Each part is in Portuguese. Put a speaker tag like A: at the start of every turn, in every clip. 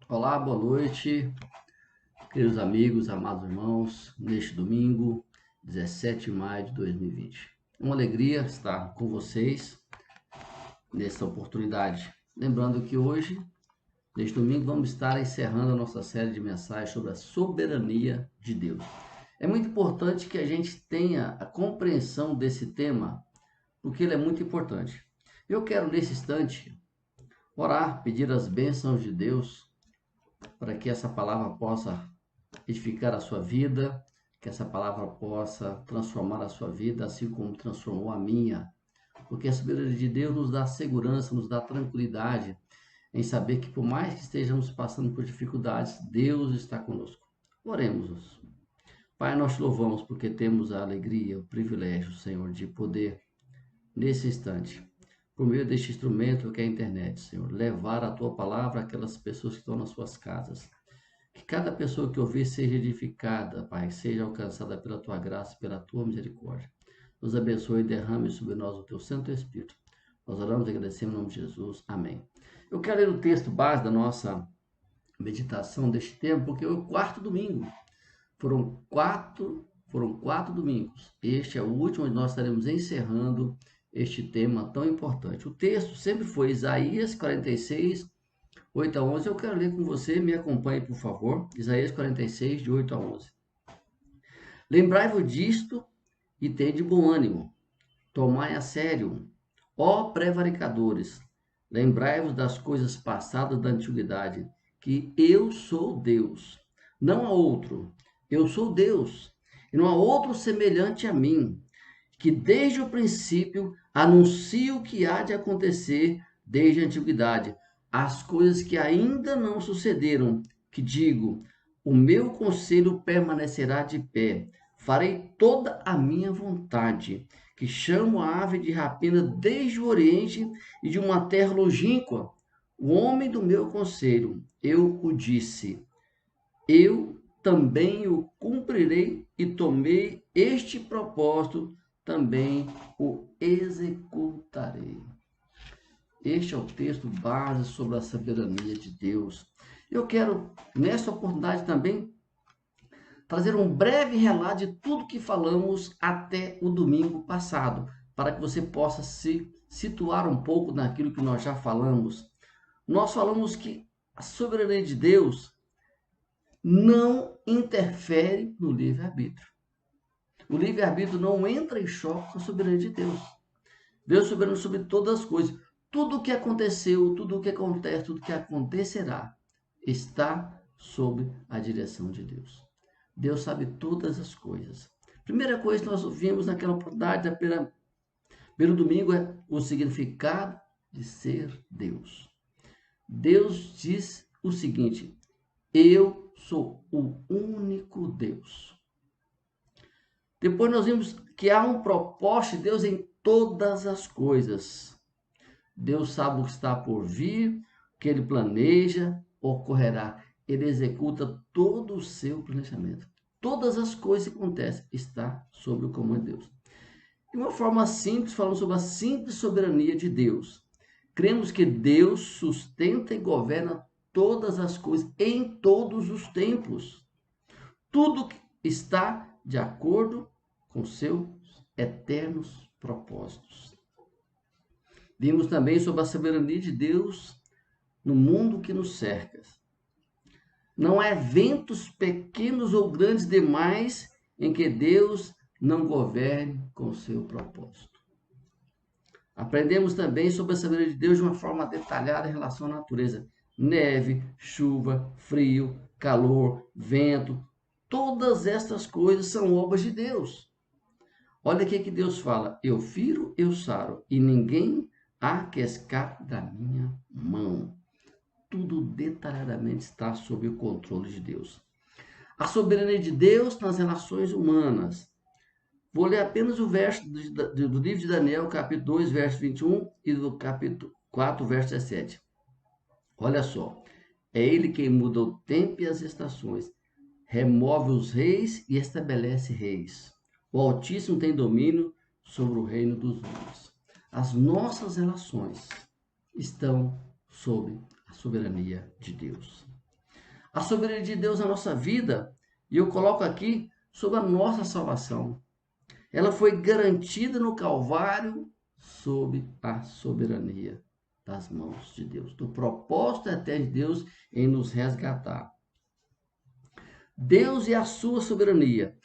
A: Olá, boa noite, queridos amigos, amados irmãos, neste domingo, 17 de maio de 2020. É uma alegria estar com vocês nesta oportunidade. Lembrando que hoje, neste domingo, vamos estar encerrando a nossa série de mensagens sobre a soberania de Deus. É muito importante que a gente tenha a compreensão desse tema, porque ele é muito importante. Eu quero, nesse instante, orar, pedir as bênçãos de Deus para que essa palavra possa edificar a sua vida, que essa palavra possa transformar a sua vida, assim como transformou a minha. Porque a soberania de Deus nos dá segurança, nos dá tranquilidade em saber que, por mais que estejamos passando por dificuldades, Deus está conosco. Oremos. Pai, nós te louvamos porque temos a alegria, o privilégio, Senhor, de poder, nesse instante, por meio deste instrumento que é a internet, Senhor, levar a tua palavra àquelas pessoas que estão nas suas casas. Que cada pessoa que ouvir seja edificada, Pai, seja alcançada pela tua graça e pela tua misericórdia. Nos abençoe e derrame sobre nós o teu Santo Espírito. Nós oramos e agradecemos em nome de Jesus. Amém. Eu quero ler o texto base da nossa meditação deste tempo, porque é o quarto domingo. Foram quatro domingos. Este é o último onde nós estaremos encerrando este tema tão importante. O texto sempre foi Isaías 46, 8 a 11, eu quero ler com você, me acompanhe, por favor. Isaías 46, de 8 a 11. Lembrai-vos disto e tende bom ânimo. Tomai a sério, ó prevaricadores. Lembrai-vos das coisas passadas da antiguidade, que eu sou Deus. Não há outro. Eu sou Deus, e não há outro semelhante a mim, que desde o princípio anuncio o que há de acontecer desde a antiguidade, as coisas que ainda não sucederam, que digo, o meu conselho permanecerá de pé, farei toda a minha vontade, que chamo a ave de rapina desde o oriente e de uma terra longínqua, o homem do meu conselho, eu o disse, eu também o cumprirei e tomei este propósito, também o executarei. Este é o texto base sobre a soberania de Deus. Eu quero, nessa oportunidade também, trazer um breve relato de tudo que falamos até o domingo passado, para que você possa se situar um pouco naquilo que nós já falamos. Nós falamos que a soberania de Deus não interfere no livre-arbítrio. O livre-arbítrio não entra em choque com a soberania de Deus. Deus é soberano sobre todas as coisas. Tudo o que aconteceu, tudo o que acontece, tudo o que acontecerá está sob a direção de Deus. Deus sabe todas as coisas. Primeira coisa que nós vimos naquela oportunidade, pelo domingo, é o significado de ser Deus. Deus diz o seguinte: eu sou o único Deus. Depois nós vimos que há um propósito de Deus em todas as coisas. Deus sabe o que está por vir, o que ele planeja, ocorrerá. Ele executa todo o seu planejamento. Todas as coisas que acontecem está sob o comando de Deus. De uma forma simples, falamos sobre a simples soberania de Deus. Cremos que Deus sustenta e governa todas as coisas em todos os tempos. Tudo está de acordo com seus eternos propósitos. Vimos também sobre a soberania de Deus no mundo que nos cerca. Não há eventos pequenos ou grandes demais em que Deus não governe com o seu propósito. Aprendemos também sobre a soberania de Deus de uma forma detalhada em relação à natureza. Neve, chuva, frio, calor, vento, todas estas coisas são obras de Deus. Olha o que Deus fala: eu firo, eu saro, e ninguém há que escape da minha mão. Tudo detalhadamente está sob o controle de Deus. A soberania de Deus nas relações humanas. Vou ler apenas o verso do livro de Daniel, capítulo 2, verso 21 e do capítulo 4, verso 17. Olha só. É ele quem muda o tempo e as estações, remove os reis e estabelece reis. O Altíssimo tem domínio sobre o reino dos homens. As nossas relações estão sob a soberania de Deus. A soberania de Deus na nossa vida, e eu coloco aqui sobre a nossa salvação. Ela foi garantida no Calvário sob a soberania das mãos de Deus, do propósito eterno de Deus em nos resgatar. Deus e a sua soberania.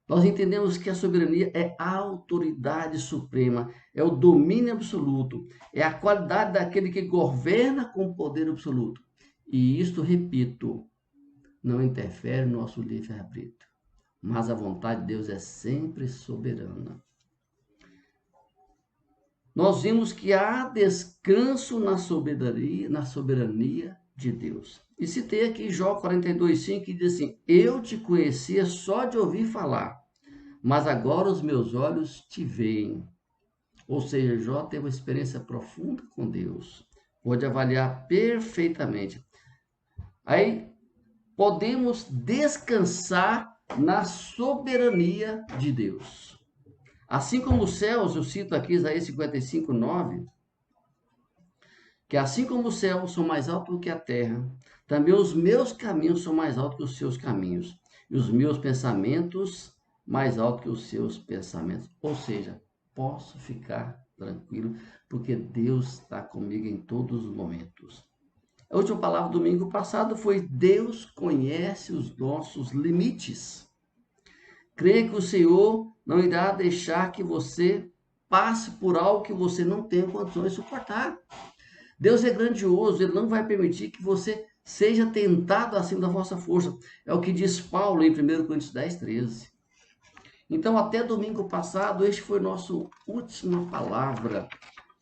A: Nós entendemos que a soberania é a autoridade suprema, é o domínio absoluto, é a qualidade daquele que governa com poder absoluto. E isto, repito, não interfere no nosso livre-arbítrio, mas a vontade de Deus é sempre soberana. Nós vimos que há descanso na soberania de Deus. E citei aqui Jó 42:5, que diz assim: Eu te conhecia só de ouvir falar, mas agora os meus olhos te veem. Ou seja, Jó teve uma experiência profunda com Deus. Pode avaliar perfeitamente. Aí podemos descansar na soberania de Deus. Assim como os céus, eu cito aqui Isaías 55:9, que assim como os céus são mais altos do que a terra, também os meus caminhos são mais altos que os seus caminhos, e os meus pensamentos mais altos que os seus pensamentos. Ou seja, posso ficar tranquilo, porque Deus está comigo em todos os momentos. A última palavra do domingo passado foi: Deus conhece os nossos limites. Creia que o Senhor não irá deixar que você passe por algo que você não tem condições de suportar. Deus é grandioso, Ele não vai permitir que você seja tentado acima da vossa força. É o que diz Paulo em 1 Coríntios 10:13. Então, até domingo passado, este foi nossa última palavra.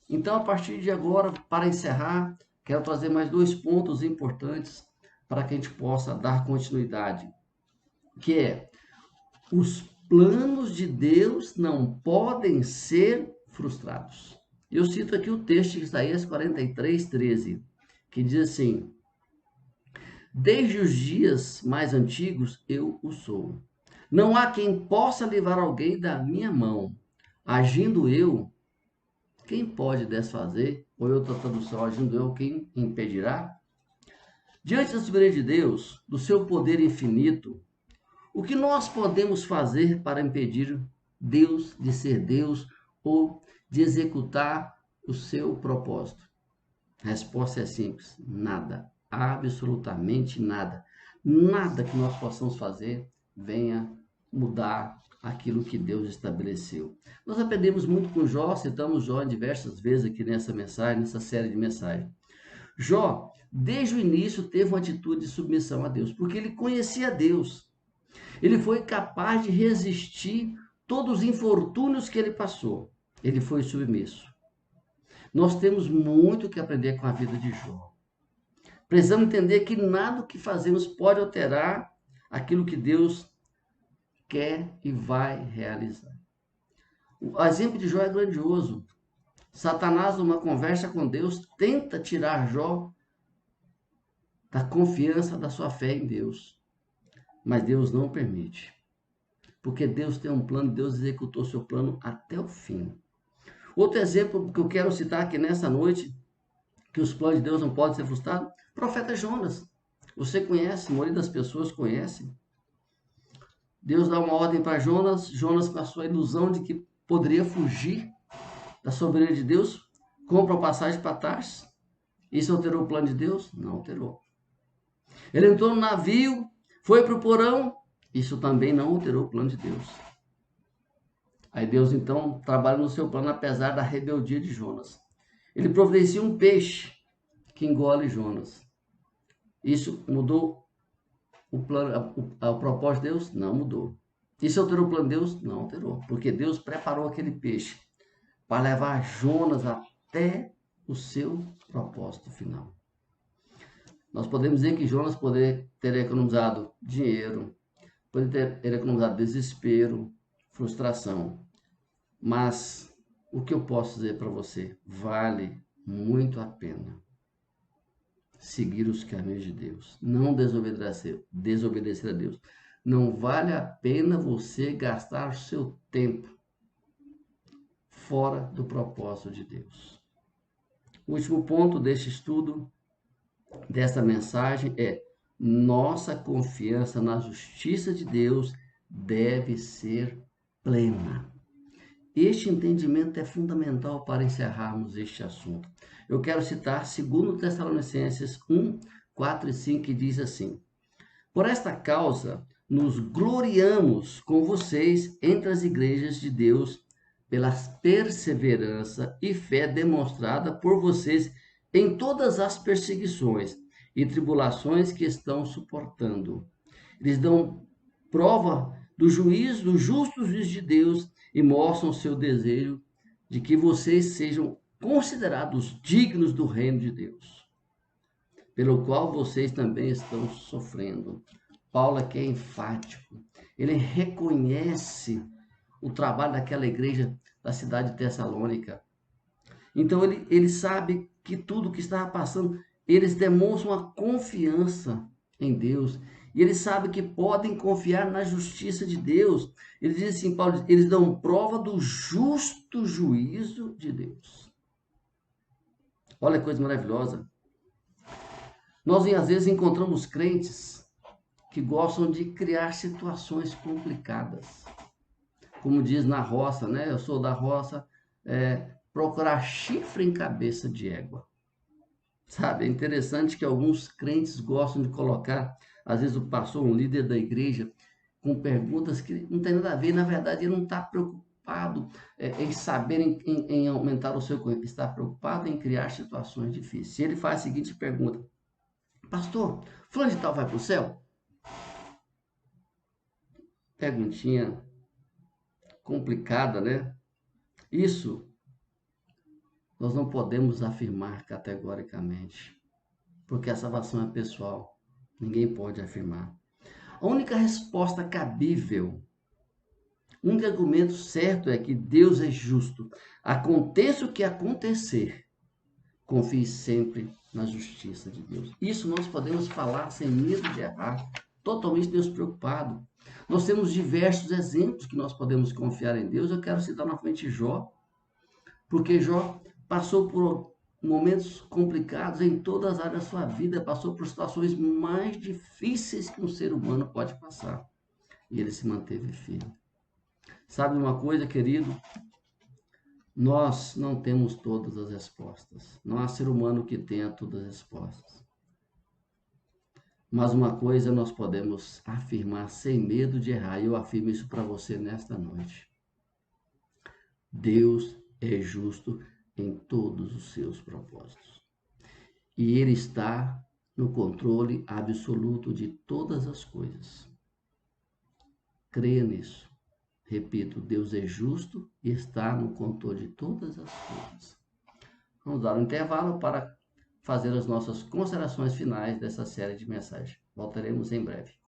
A: Então, a partir de agora, para encerrar, quero trazer mais 2 pontos importantes para que a gente possa dar continuidade, que é: os planos de Deus não podem ser frustrados. Eu cito aqui o texto de Isaías 43:13, que diz assim: Desde os dias mais antigos eu o sou. Não há quem possa livrar alguém da minha mão. Agindo eu, quem pode desfazer? Ou outra tradução: agindo eu, quem impedirá? Diante da soberania de Deus, do seu poder infinito, o que nós podemos fazer para impedir Deus de ser Deus ou de executar o seu propósito? A resposta é simples: nada, absolutamente nada. Nada que nós possamos fazer venha mudar aquilo que Deus estabeleceu. Nós aprendemos muito com Jó, citamos Jó diversas vezes aqui nessa mensagem, nessa série de mensagens. Jó, desde o início, teve uma atitude de submissão a Deus, porque ele conhecia Deus. Ele foi capaz de resistir todos os infortúnios que ele passou. Ele foi submisso. Nós temos muito que aprender com a vida de Jó. Precisamos entender que nada que fazemos pode alterar aquilo que Deus quer e vai realizar. O exemplo de Jó é grandioso. Satanás, numa conversa com Deus, tenta tirar Jó da confiança da sua fé em Deus. Mas Deus não permite. Porque Deus tem um plano, Deus executou seu plano até o fim. Outro exemplo que eu quero citar aqui nessa noite, que os planos de Deus não podem ser frustrados, profeta Jonas. Você conhece, a maioria das pessoas conhece. Deus dá uma ordem para Jonas, Jonas passou a ilusão de que poderia fugir da soberania de Deus, compra a passagem para Tarsis. Isso alterou o plano de Deus? Não alterou. Ele entrou no navio, foi para o porão, isso também não alterou o plano de Deus. Aí Deus então trabalha no seu plano apesar da rebeldia de Jonas. Ele providencia um peixe que engole Jonas. Isso mudou o plano, o propósito de Deus? Não mudou. Isso alterou o plano de Deus? Não alterou. Porque Deus preparou aquele peixe para levar Jonas até o seu propósito final. Nós podemos dizer que Jonas poderia ter economizado dinheiro, poderia ter economizado desespero, frustração. Mas o que eu posso dizer para você? Vale muito a pena seguir os caminhos de Deus. Não desobedecer a Deus. Não vale a pena você gastar seu tempo fora do propósito de Deus. O último ponto deste estudo, desta mensagem é: nossa confiança na justiça de Deus deve ser plena. Este entendimento é fundamental para encerrarmos este assunto. Eu quero citar 2 Tessalonicenses 1, 4 e 5, que diz assim: Por esta causa, nos gloriamos com vocês entre as igrejas de Deus, pela perseverança e fé demonstrada por vocês em todas as perseguições e tribulações que estão suportando. Eles dão prova do justo juízo de Deus e mostram seu desejo de que vocês sejam considerados dignos do reino de Deus, pelo qual vocês também estão sofrendo. Paulo aqui é enfático. Ele reconhece o trabalho daquela igreja da cidade de Tessalônica. Então ele sabe que tudo que estava passando, eles demonstram uma confiança em Deus. E eles sabem que podem confiar na justiça de Deus. Ele diz assim, Paulo, eles dão prova do justo juízo de Deus. Olha que coisa maravilhosa. Nós, às vezes, encontramos crentes que gostam de criar situações complicadas. Como diz na roça, né? Eu sou da roça, procurar chifre em cabeça de égua. Sabe, é interessante que alguns crentes gostam de colocar, às vezes o pastor, um líder da igreja, com perguntas que não tem nada a ver. Na verdade, ele não está preocupado em saber, em aumentar o seu conhecimento, está preocupado em criar situações difíceis. E ele faz a seguinte pergunta: Pastor, fulano de tal vai para o céu? Perguntinha complicada, né? Isso nós não podemos afirmar categoricamente, porque a salvação é pessoal. Ninguém pode afirmar. A única resposta cabível, o único argumento certo é que Deus é justo. Aconteça o que acontecer, confie sempre na justiça de Deus. Isso nós podemos falar sem medo de errar, totalmente despreocupado. Nós temos diversos exemplos que nós podemos confiar em Deus. Eu quero citar novamente Jó, porque Jó passou por momentos complicados em todas as áreas da sua vida, passou por situações mais difíceis que um ser humano pode passar. E ele se manteve firme. Sabe uma coisa, querido? Nós não temos todas as respostas. Não há ser humano que tenha todas as respostas. Mas uma coisa nós podemos afirmar sem medo de errar, e eu afirmo isso para você nesta noite. Deus é justo em todos os seus propósitos. E Ele está no controle absoluto de todas as coisas. Creia nisso. Repito, Deus é justo e está no controle de todas as coisas. Vamos dar um intervalo para fazer as nossas considerações finais dessa série de mensagens. Voltaremos em breve.